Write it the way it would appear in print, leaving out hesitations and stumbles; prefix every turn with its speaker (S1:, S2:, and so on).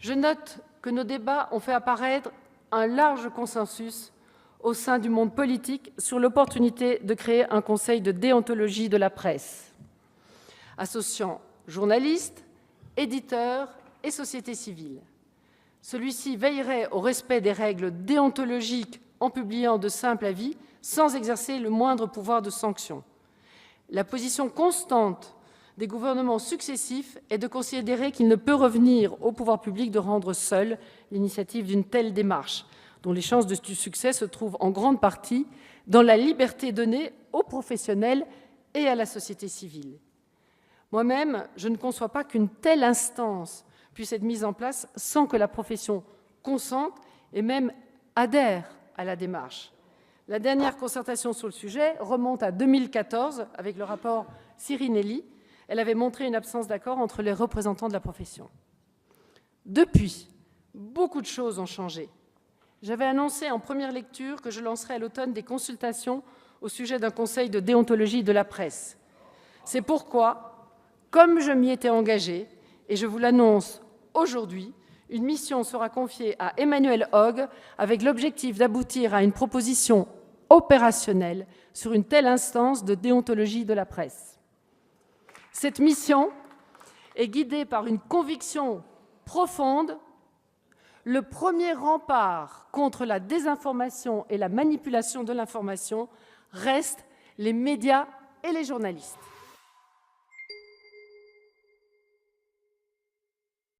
S1: Je note que nos débats ont fait apparaître un large consensus au sein du monde politique sur l'opportunité de créer un conseil de déontologie de la presse, associant journalistes, éditeurs et société civile. Celui-ci veillerait au respect des règles déontologiques en publiant de simples avis, sans exercer le moindre pouvoir de sanction. La position constante des gouvernements successifs est de considérer qu'il ne peut revenir au pouvoir public de rendre seul l'initiative d'une telle démarche, dont les chances de succès se trouvent en grande partie dans la liberté donnée aux professionnels et à la société civile. Moi-même, je ne conçois pas qu'une telle instance puisse être mise en place sans que la profession consente et même adhère à la démarche. La dernière concertation sur le sujet remonte à 2014 avec le rapport Sirinelli. Elle avait montré une absence d'accord entre les représentants de la profession. Depuis, beaucoup de choses ont changé. J'avais annoncé en première lecture que je lancerais à l'automne des consultations au sujet d'un conseil de déontologie de la presse. C'est pourquoi, comme je m'y étais engagée, et je vous l'annonce aujourd'hui, une mission sera confiée à Emmanuel Hoog avec l'objectif d'aboutir à une proposition opérationnelle sur une telle instance de déontologie de la presse. Cette mission est guidée par une conviction profonde. Le premier rempart contre la désinformation et la manipulation de l'information reste les médias et les journalistes.